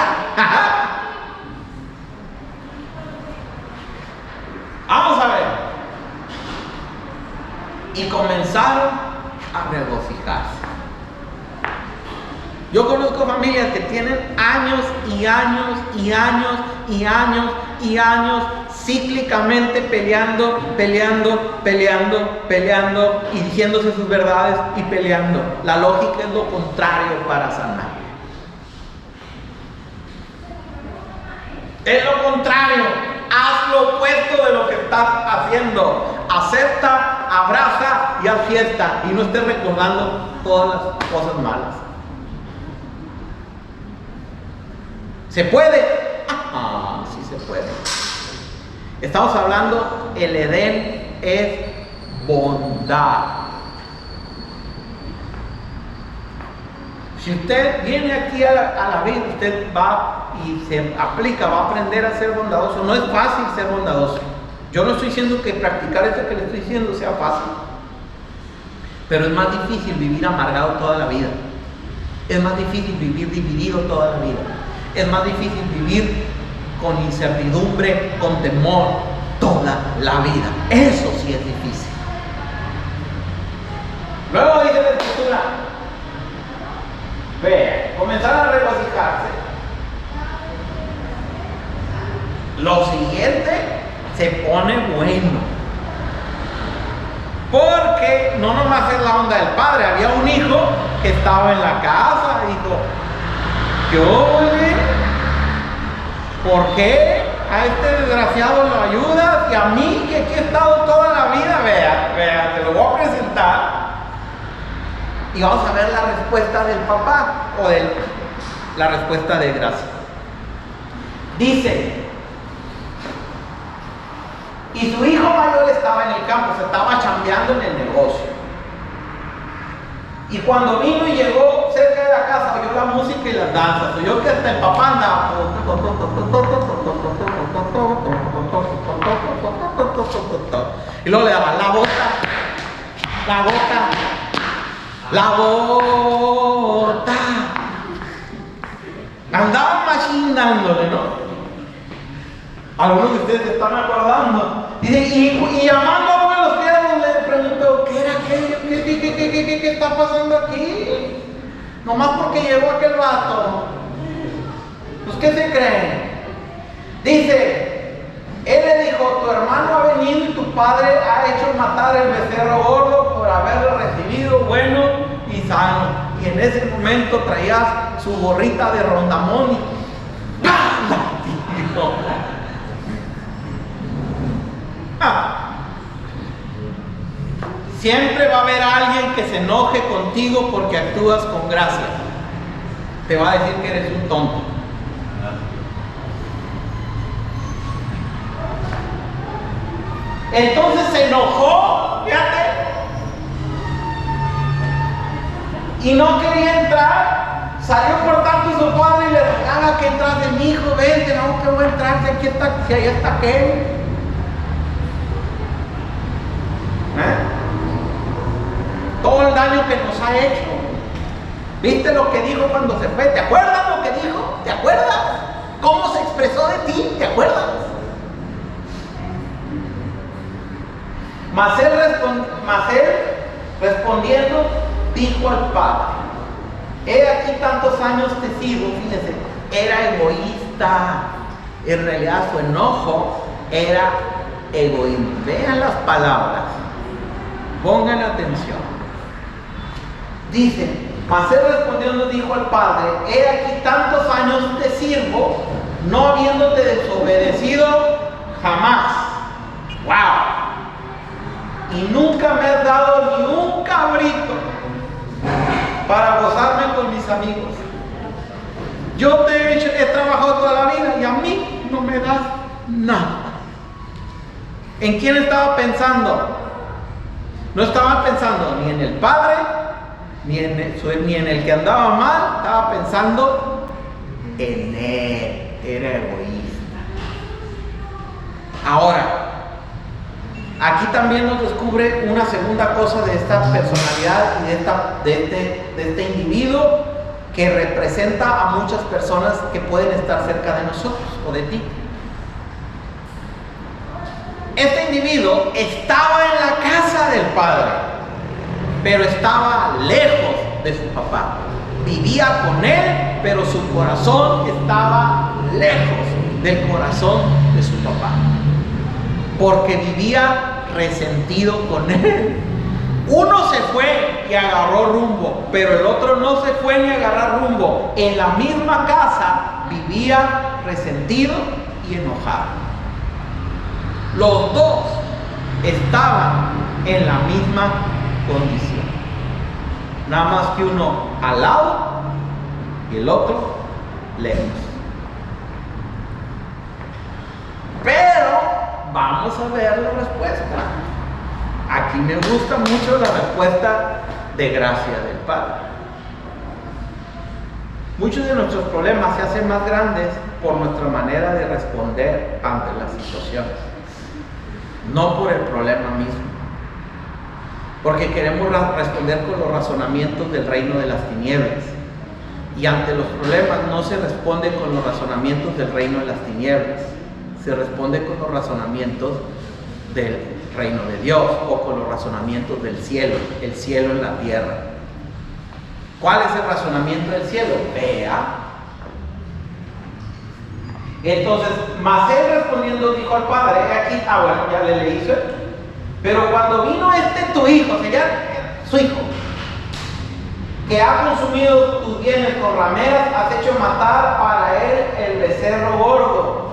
Vamos a ver. Y comenzaron a regocijarse. Yo conozco familias que tienen años y años y años y años y años cíclicamente peleando y diciéndose sus verdades y peleando. La lógica es lo contrario para sanar. Es lo contrario. Haz lo opuesto de lo que estás haciendo. Acepta, abraza y haz fiesta. Y no estés recordando todas las cosas malas. ¿Se puede? Sí se puede. Estamos hablando, el Edén es bondad. Si usted viene aquí a la vida, usted va y se aplica, va a aprender a ser bondadoso. No es fácil ser bondadoso. Yo no estoy diciendo que practicar esto que le estoy diciendo sea fácil. Pero es más difícil vivir amargado toda la vida. Es más difícil vivir dividido toda la vida. Es más difícil vivir con incertidumbre, con temor toda la vida. Eso sí es difícil. Luego dice la Escritura, ve, comenzaron a regocijarse. Lo siguiente se pone bueno. Porque no nomás es la onda del padre. Había un hijo que estaba en la casa y dijo, ¿qué oye? ¿Por qué a este desgraciado lo ayudas? Y a mí, que aquí he estado toda la vida, vea, te lo voy a presentar. Y vamos a ver la respuesta del papá, o la respuesta de gracia. Dice, y su hijo mayor estaba en el campo, se estaba chambeando en el negocio. Y cuando vino y llegó cerca de la casa, oyó la música y las danzas. Oyó que hasta el papá andaba. Y luego le daban la bota. Andaban machín dándole, ¿no? Algunos de ustedes se están acordando. Y llamando a uno de los criados le preguntó, ¿qué era aquello? ¿Qué está pasando aquí? Nomás porque llegó aquel vato. Pues, ¿qué se creen? Dice, él le dijo, tu hermano ha venido y tu padre ha hecho matar el becerro gordo por haberlo recibido bueno y sano. Y en ese momento traías su gorrita de rondamón y siempre va a haber alguien que se enoje contigo porque actúas con gracia. Te va a decir que eres un tonto. Entonces se enojó, fíjate, y no quería entrar entrar, salió por tanto su padre y le rogaba que entrase. Mi hijo, vente, no, que voy a entrar, si aquí está, si allá está aquel. Todo el daño que nos ha hecho. ¿Viste lo que dijo cuando se fue? ¿Te acuerdas lo que dijo? ¿Te acuerdas? ¿Cómo se expresó de ti? ¿Te acuerdas? Mas él respondiendo dijo al padre: he aquí tantos años te sirvo. Fíjense, era egoísta. En realidad su enojo era egoísmo. Vean las palabras, pongan atención. Dice: mas él respondiendo dijo al padre: he aquí tantos años te sirvo, no habiéndote desobedecido jamás. ¡Wow! Y nunca me has dado ni un cabrito para gozarme con mis amigos. Yo te he trabajado toda la vida y a mí no me das nada. ¿En quién estaba pensando? No estaba pensando ni en el padre, ni en el que andaba mal. Estaba pensando en él. Era egoísta. Ahora, aquí también nos descubre una segunda cosa de esta personalidad y de este individuo que representa a muchas personas que pueden estar cerca de nosotros o de ti. Este individuo estaba en la casa del padre, pero estaba lejos de su papá. Vivía con él, pero su corazón estaba lejos del corazón de su papá, porque vivía resentido con él. Uno se fue y agarró rumbo, pero el otro no se fue ni agarró rumbo. En la misma casa vivía resentido y enojado. Los dos estaban en la misma condición, nada más que uno al lado y el otro lejos. Pero vamos a ver la respuesta. Aquí me gusta mucho la respuesta de gracia del Padre. Muchos de nuestros problemas se hacen más grandes por nuestra manera de responder ante las situaciones, no por el problema mismo. Porque queremos responder con los razonamientos del reino de las tinieblas. Y ante los problemas no se responde con los razonamientos del reino de las tinieblas. Se responde con los razonamientos del reino de Dios o con los razonamientos del cielo, el cielo en la tierra. ¿Cuál es el razonamiento del cielo? Vea. Entonces, mas él respondiendo dijo al padre: aquí, bueno, ya le leí eso. Pero cuando vino tu hijo, o sea, su hijo, que ha consumido tus bienes con rameras, has hecho matar para él el becerro gordo.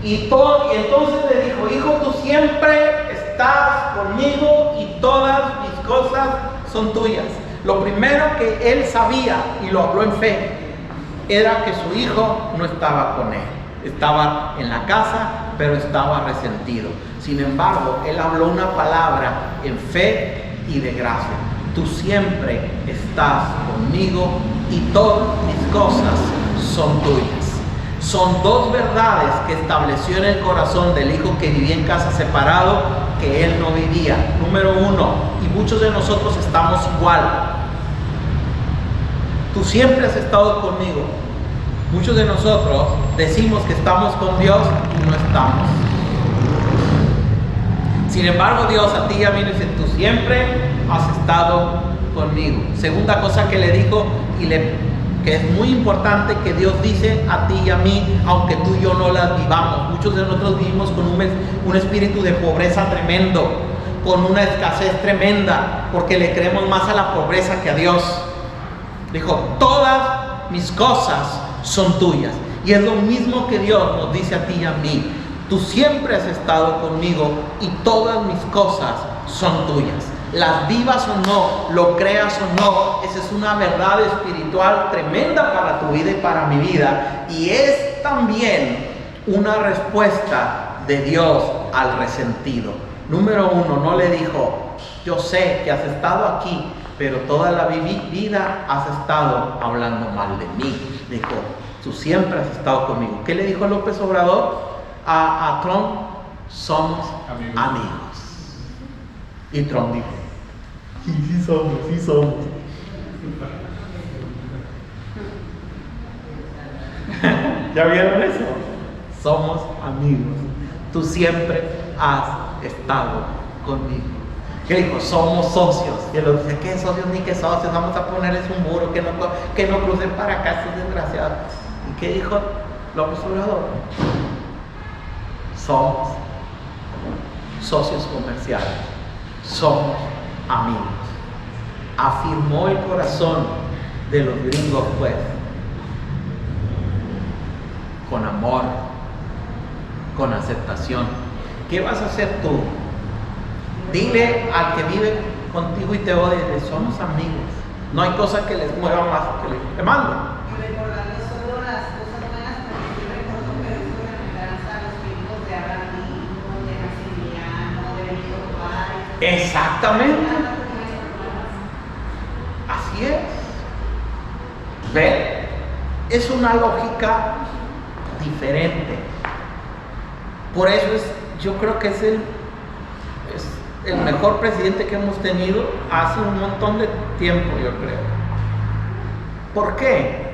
Y entonces le dijo: hijo, tú siempre estás conmigo y todas mis cosas son tuyas. Lo primero que él sabía, y lo habló en fe, era que su hijo no estaba con él. Estaba en la casa, pero estaba resentido. Sin embargo, él habló una palabra en fe y de gracia: tú siempre estás conmigo y todas mis cosas son tuyas. Son dos verdades que estableció en el corazón del hijo que vivía en casa separado, que él no vivía. Número uno, y muchos de nosotros estamos igual. Tú siempre has estado conmigo. Muchos de nosotros decimos que estamos con Dios y no estamos. Sin embargo, Dios a ti y a mí dice: tú siempre has estado conmigo. Segunda cosa que le dijo que es muy importante, que Dios dice a ti y a mí, aunque tú y yo no las vivamos. Muchos de nosotros vivimos con un espíritu de pobreza tremendo, con una escasez tremenda, porque le creemos más a la pobreza que a Dios. Dijo: todas mis cosas son tuyas. Y es lo mismo que Dios nos dice a ti y a mí: tú siempre has estado conmigo y todas mis cosas son tuyas. Las vivas o no, lo creas o no, esa es una verdad espiritual tremenda para tu vida y para mi vida. Y es también una respuesta de Dios al resentido. Número uno, no le dijo: yo sé que has estado aquí, pero toda la vida has estado hablando mal de mí. Dijo, tú siempre has estado conmigo. ¿Qué le dijo López Obrador a Trump? Somos amigos. Y Trump dijo, sí somos. ¿Ya vieron eso? Somos amigos. Tú siempre has estado conmigo. ¿Qué dijo? Somos socios. Y él dice, ¿qué socios ni qué socios? Vamos a ponerles un muro que no crucen para acá, estos desgraciados. ¿Y qué dijo López Obrador? Somos socios comerciales. Somos amigos. Afirmó el corazón de los gringos, pues, con amor, con aceptación. ¿Qué vas a hacer tú? Dile al que vive contigo y te odia, somos amigos. No hay cosa que les mueva más que le mando. Y recordando solo las cosas buenas, porque sí recuerdo que hizo referencia a los tiempos de Abraham, de Maximiliano, de Benito Juárez. Exactamente. Así es. ¿Ven? Es una lógica diferente. Por eso yo creo que es el mejor presidente que hemos tenido hace un montón de tiempo, yo creo. ¿Por qué?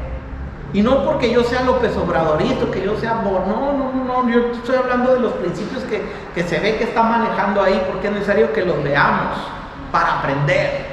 Y no porque yo sea López Obradorito, que yo sea no, yo estoy hablando de los principios que se ve que está manejando ahí, porque es necesario que los veamos para aprender.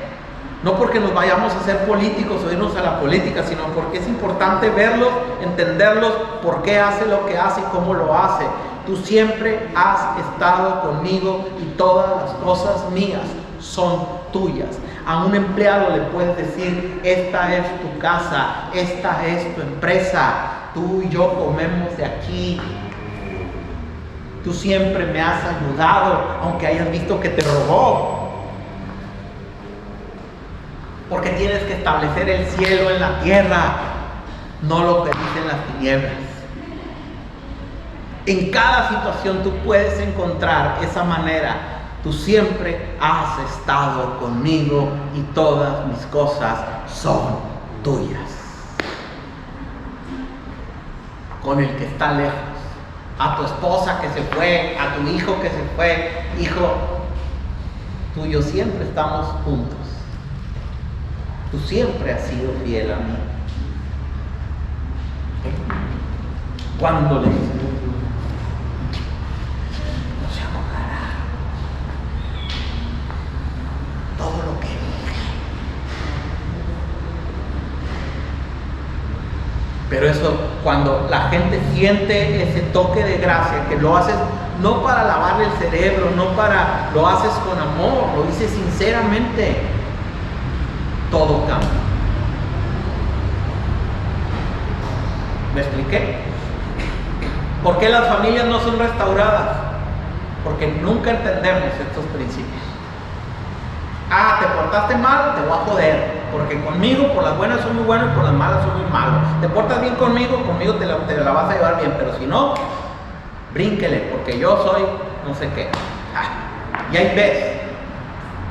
No porque nos vayamos a ser políticos o irnos a la política, sino porque es importante verlos, entenderlos, por qué hace lo que hace y cómo lo hace. Tú siempre has estado conmigo y todas las cosas mías son tuyas. A un empleado le puedes decir, esta es tu casa, esta es tu empresa, tú y yo comemos de aquí. Tú siempre me has ayudado, aunque hayas visto que te robó. Porque tienes que establecer el cielo en la tierra, no lo que dicen las tinieblas. En cada situación tú puedes encontrar esa manera. Tú siempre has estado conmigo y todas mis cosas son tuyas. Con el que está lejos, a tu esposa que se fue, a tu hijo que se fue, hijo, tú y yo siempre estamos juntos. Tú siempre has sido fiel a mí. Cuando le dices, no se acordará todo lo que dije. Pero eso, cuando la gente siente ese toque de gracia, que lo haces no para lavarle el cerebro, lo haces con amor, lo dices sinceramente, todo cambia. ¿Me expliqué? ¿Por qué las familias no son restauradas? Porque nunca entendemos estos principios. Te portaste mal, te voy a joder. Porque conmigo, por las buenas soy muy bueno y por las malas soy muy malo. Te portas bien conmigo te la vas a llevar bien. Pero si no, brínquele, porque yo soy no sé qué. Y ahí ves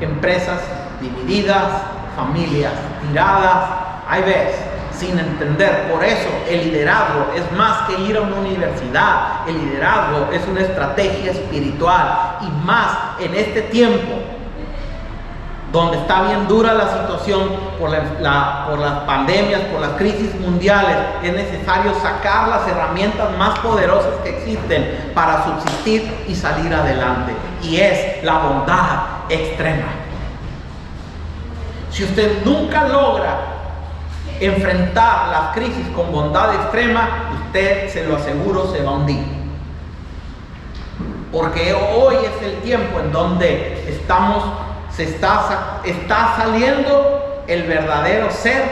empresas divididas, familias tiradas, ahí ves, sin entender. Por eso el liderazgo es más que ir a una universidad. El liderazgo es una estrategia espiritual, y más en este tiempo donde está bien dura la situación por las pandemias, por las crisis mundiales. Es necesario sacar las herramientas más poderosas que existen para subsistir y salir adelante, y es la bondad extrema. Si usted nunca logra enfrentar las crisis con bondad extrema, usted, se lo aseguro, se va a hundir. Porque hoy es el tiempo en donde está saliendo el verdadero ser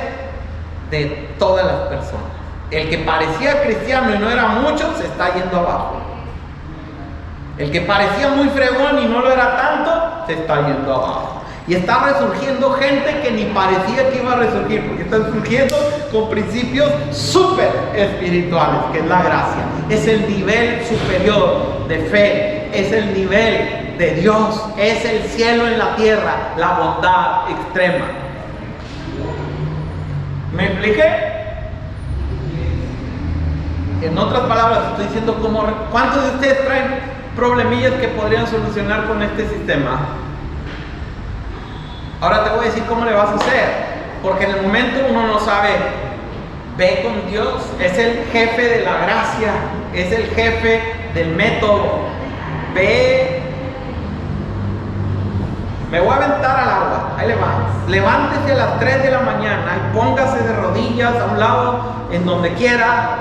de todas las personas. El que parecía cristiano y no era mucho, se está yendo abajo. El que parecía muy fregón y no lo era tanto, se está yendo abajo. Y está resurgiendo gente que ni parecía que iba a resurgir, porque están surgiendo con principios súper espirituales, que es la gracia. Es el nivel superior de fe, es el nivel de Dios, es el cielo en la tierra, la bondad extrema. ¿Me expliqué? En otras palabras, estoy diciendo ¿cuántos de ustedes traen problemillas que podrían solucionar con este sistema? Ahora te voy a decir cómo le vas a hacer, porque en el momento uno no sabe. Ve con Dios, es el jefe de la gracia, es el jefe del método. Ve, me voy a aventar al agua, ahí le va. Levántese a las 3 de la mañana y póngase de rodillas a un lado, en donde quiera,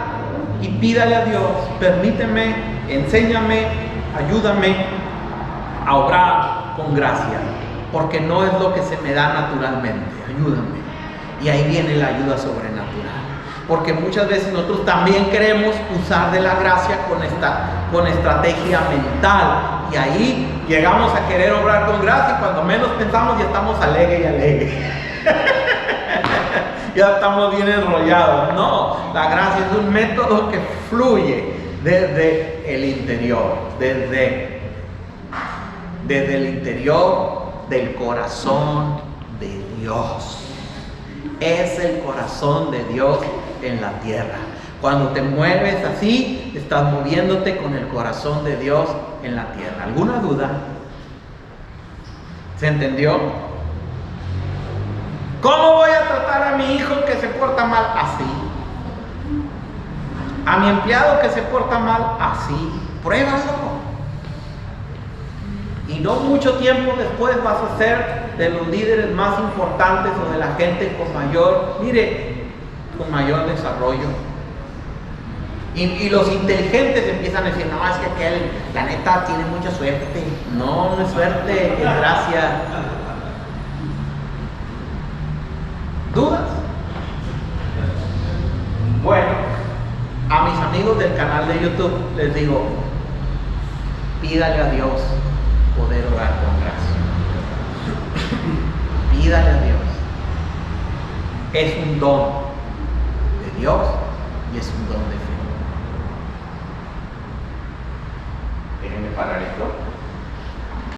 y pídale a Dios: permíteme, enséñame, ayúdame a obrar con gracia, porque no es lo que se me da naturalmente, ayúdame. Y ahí viene la ayuda sobrenatural, porque muchas veces nosotros también queremos usar de la gracia con estrategia mental, y ahí llegamos a querer obrar con gracia, y cuando menos pensamos ya estamos alegre y alegre. Ya estamos bien enrollados. No, la gracia es un método que fluye desde el interior, desde el interior del corazón de Dios. Es el corazón de Dios en la tierra. Cuando te mueves así, estás moviéndote con el corazón de Dios en la tierra. ¿Alguna duda? ¿Se entendió? ¿Cómo voy a tratar a mi hijo que se porta mal? Así. A mi empleado que se porta mal, así. Pruébalo. Y no mucho tiempo después vas a ser de los líderes más importantes o de la gente con mayor desarrollo. Y los inteligentes empiezan a decir: no, es que aquel, la neta, tiene mucha suerte. No, no es suerte, es gracia. ¿Dudas? Bueno, a mis amigos del canal de YouTube les digo: pídale a Dios poder orar con gracia. Pídale a Dios. Es un don de Dios y es un don de fe. Déjenme parar esto.